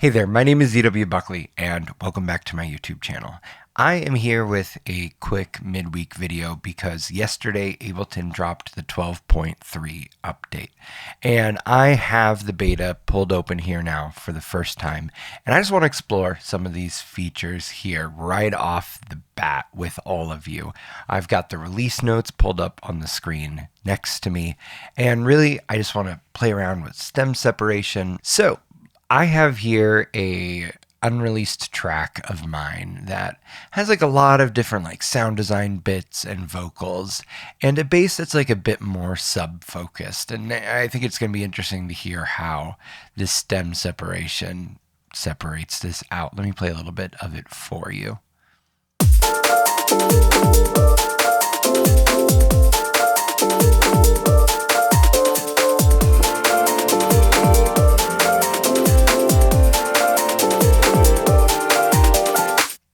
Hey there, my name is ZW Buckley and welcome back to my YouTube channel. I am here with a quick midweek video because yesterday Ableton dropped the 12.3 update and I have the beta pulled open here now for the first time, and I just want to explore some of these features here right off the bat with all of you. I've got the release notes pulled up on the screen next to me, and really I just want to play around with stem separation. So I have here a unreleased track of mine that has like a lot of different like sound design bits and vocals, and a bass that's like a bit more sub-focused. And I think it's going to be interesting to hear how this stem separation separates this out. Let me play a little bit of it for you.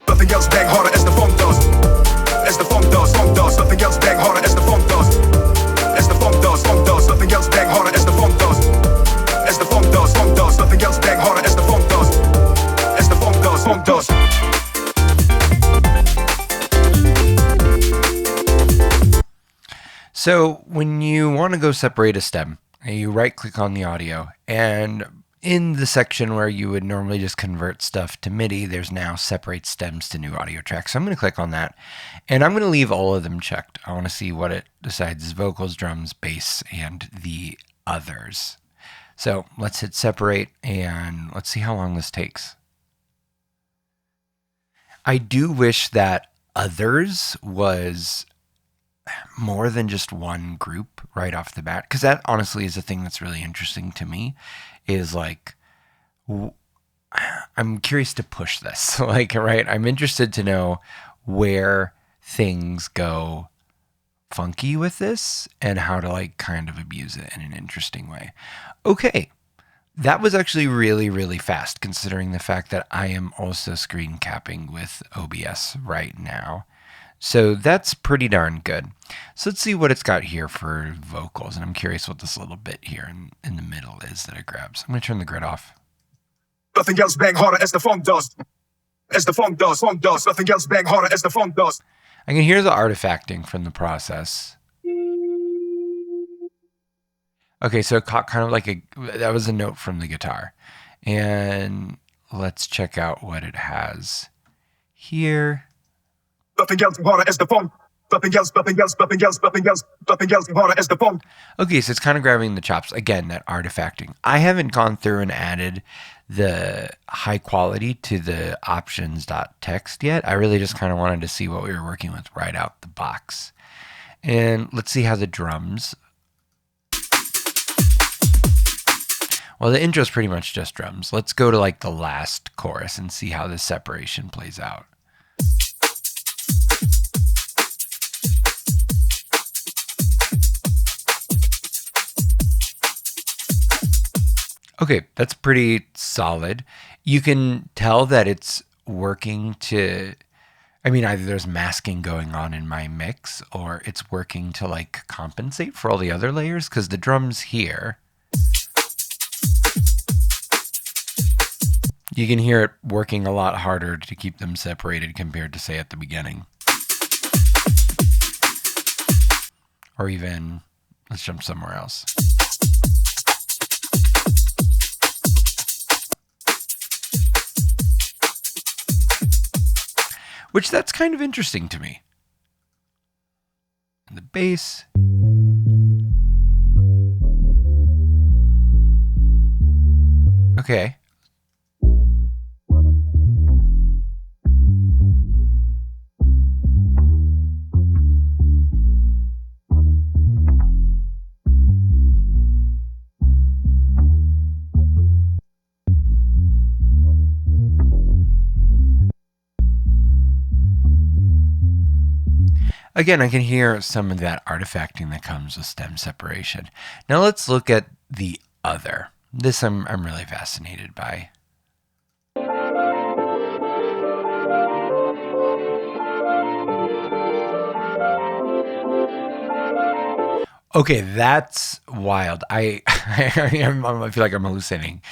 Nothing else bang harder as the phone does. As the phone does, phone does. Nothing else bang harder as the phone does. As the phone does, phone does. Nothing else bang harder as the phone does. As the phone does, phone does. Nothing else bang harder as the phone does. As the phone does, phone does. So when you want to go separate a stem, you right click on the audio, and in the section where you would normally just convert stuff to MIDI, there's now separate stems to new audio tracks. So I'm going to click on that, and I'm going to leave all of them checked. I want to see what it decides: vocals, drums, bass, and the others. So let's hit separate, and let's see how long this takes. I do wish that others was more than just one group right off the bat, because that honestly is a thing that's really interesting to me, is like, I'm curious to push this. Like, right, I'm interested to know where things go funky with this and how to like kind of abuse it in an interesting way. Okay, that was actually really, really fast considering the fact that I am also screen capping with OBS right now. So that's pretty darn good. So let's see what it's got here for vocals. And I'm curious what this little bit here in the middle is that it grabs. I'm going to turn the grid off. Nothing else bang harder as the phone does. As the phone does, phone does. Nothing else bang harder as the phone does. I can hear the artifacting from the process. Okay, so it caught kind of like that was a note from the guitar. And let's check out what it has here. Nothing else harder as the phone. Nothing else, nothing else, nothing else, nothing else, nothing else harder as the phone. Okay, so it's kind of grabbing the chops. Again, that artifacting. I haven't gone through and added the high quality to the options.txt yet. I really just kind of wanted to see what we were working with right out the box. And let's see how the drums. Well, the intro is pretty much just drums. Let's go to like the last chorus and see how the separation plays out. Okay, that's pretty solid. You can tell that it's working to, I mean, either there's masking going on in my mix or it's working to like compensate for all the other layers, because the drums here, you can hear it working a lot harder to keep them separated compared to, say, at the beginning. Or even, let's jump somewhere else. Which that's kind of interesting to me. And the bass. Okay. Again, I can hear some of that artifacting that comes with stem separation. Now let's look at the other. This I'm really fascinated by. Okay, that's wild. I feel like I'm hallucinating.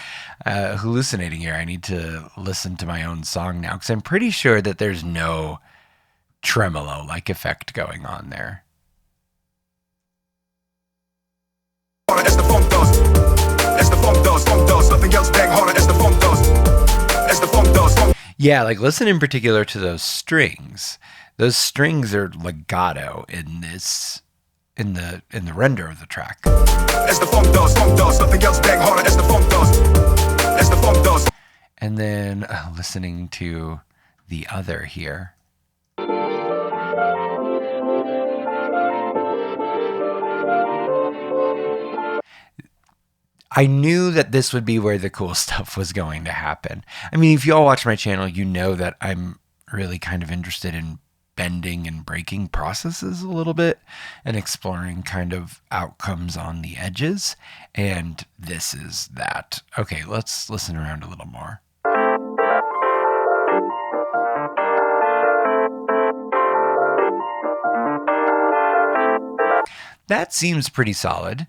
hallucinating here. I need to listen to my own song now because I'm pretty sure that there's no tremolo-like effect going on there. As the funk does, as the funk does, nothing else bang harder as the funk does, as the funk does. Yeah, like listen in particular to those strings. Those strings are legato in this, in the render of the track. As the funk does, nothing else bang harder as the funk does, as the funk does. And then listening to the other here. I knew that this would be where the cool stuff was going to happen. I mean, if you all watch my channel, you know that I'm really kind of interested in bending and breaking processes a little bit and exploring kind of outcomes on the edges. And this is that. Okay, let's listen around a little more. That seems pretty solid.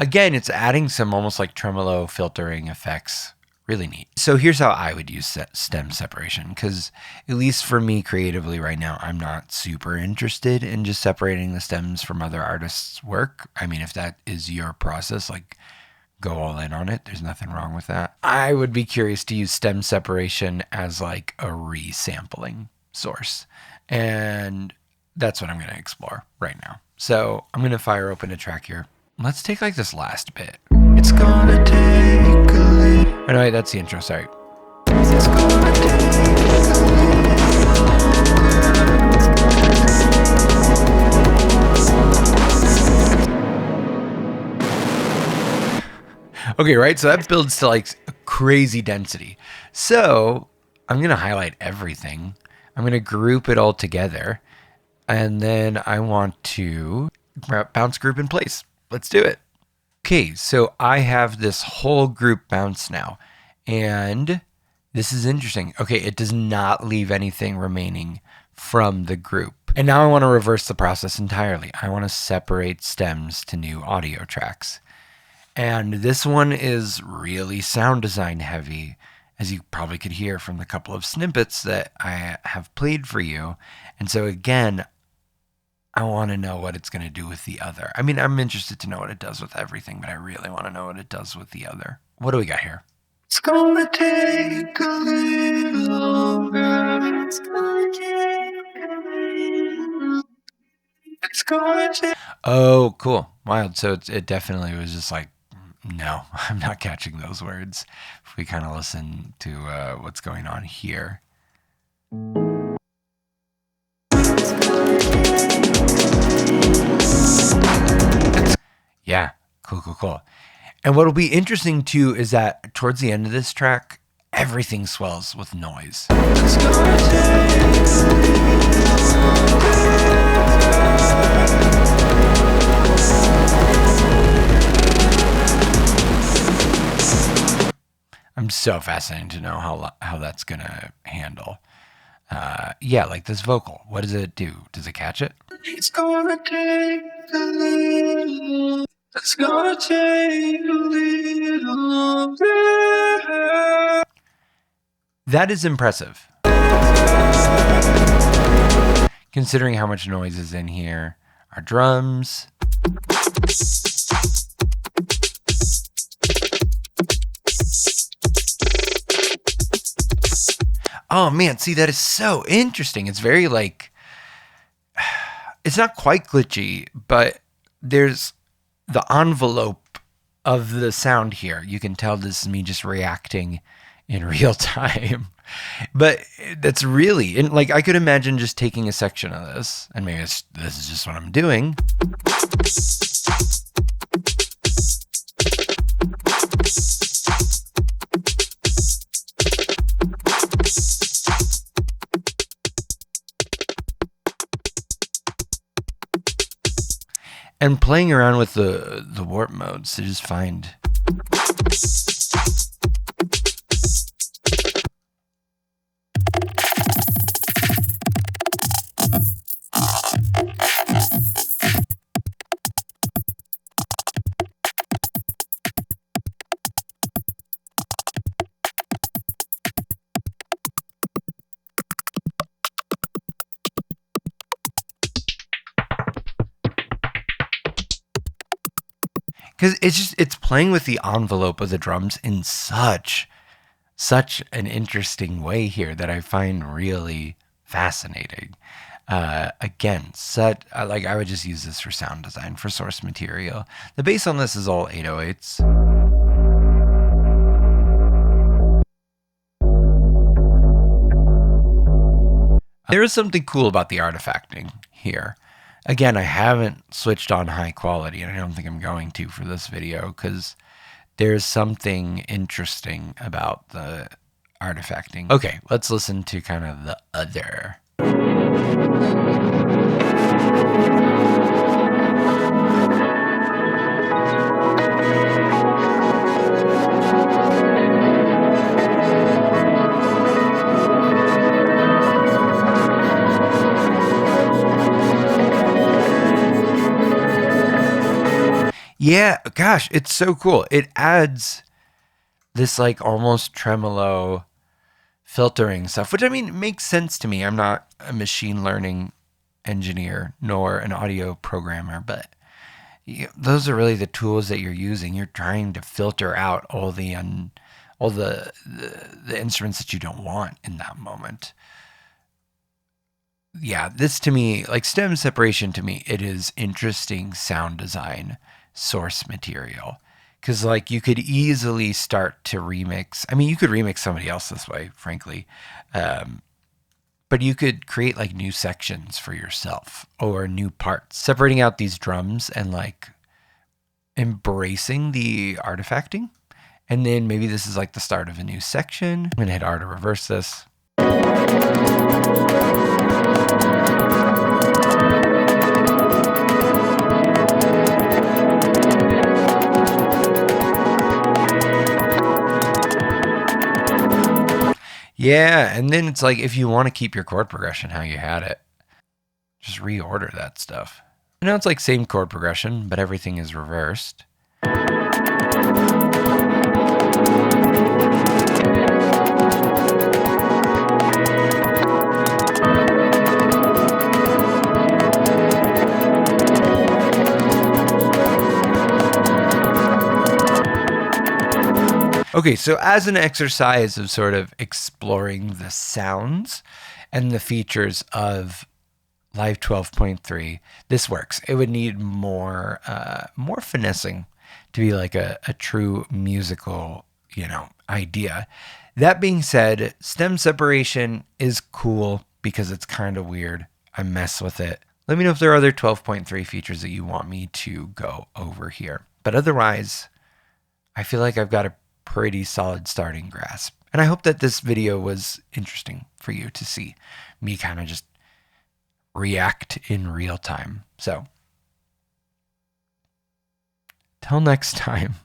Again, it's adding some almost like tremolo filtering effects. Really neat. So here's how I would use stem separation, because at least for me creatively right now, I'm not super interested in just separating the stems from other artists' work. I mean, if that is your process, like go all in on it. There's nothing wrong with that. I would be curious to use stem separation as like a resampling source. And that's what I'm going to explore right now. So I'm going to fire open a track here. Let's take like this last bit. It's gonna take a little... Oh no, wait, that's the intro, sorry. It's gonna take a little... Okay, right? So that builds to like a crazy density. So I'm gonna highlight everything. I'm gonna group it all together. And then I want to bounce group in place. Let's do it. Okay, so I have this whole group bounce now, and this is interesting. Okay, it does not leave anything remaining from the group. And now I want to reverse the process entirely. I want to separate stems to new audio tracks. And this one is really sound design heavy, as you probably could hear from the couple of snippets that I have played for you. And so again, I want to know what it's going to do with the other. I mean, I'm interested to know what it does with everything, but I really want to know what it does with the other. What do we got here? It's gonna take a little longer. It's gonna take a little. It's gonna take. Oh, cool. Wild. So it definitely was just like, no, I'm not catching those words. If we kind of listen to what's going on here. Yeah, cool. And what will be interesting too is that towards the end of this track, everything swells with noise. I'm so fascinated to know how that's gonna handle. Yeah, like this vocal. What does it do? Does it catch it? It's gonna take a little. It's gonna take a little longer. That is impressive. Considering how much noise is in here. Our drums. Oh man, see, that is so interesting. It's very like, it's not quite glitchy, but there's the envelope of the sound here. You can tell this is me just reacting in real time. But that's really, and like I could imagine just taking a section of this, and maybe this is just what I'm doing. And playing around with the warp modes to just find. because it's playing with the envelope of the drums in such an interesting way here that I find really fascinating. Again, like I would just use this for sound design, for source material. The bass on this is all 808s. There is something cool about the artifacting here. Again, I haven't switched on high quality, and I don't think I'm going to for this video, because there's something interesting about the artifacting. Okay, let's listen to kind of the other. Yeah, gosh, it's so cool. It adds this like almost tremolo filtering stuff, which I mean makes sense to me. I'm not a machine learning engineer nor an audio programmer, but those are really the tools that you're using. You're trying to filter out all the instruments that you don't want in that moment. Yeah, this to me, like stem separation to me, it is interesting sound design source material. Because like you could easily start to remix. I mean, you could remix somebody else this way, frankly. But you could create like new sections for yourself or new parts. Separating out these drums and like embracing the artifacting. And then maybe this is like the start of a new section. I'm going to hit R to reverse this. Yeah, and then it's like if you want to keep your chord progression how you had it, just reorder that stuff. Now it's like same chord progression, but everything is reversed. Okay, so as an exercise of sort of exploring the sounds and the features of Live 12.3, this works. It would need more finessing to be like a true musical, idea. That being said, stem separation is cool because it's kind of weird. I mess with it. Let me know if there are other 12.3 features that you want me to go over here. But otherwise, I feel like I've got a pretty solid starting grasp. And I hope that this video was interesting for you to see me kind of just react in real time. So, till next time.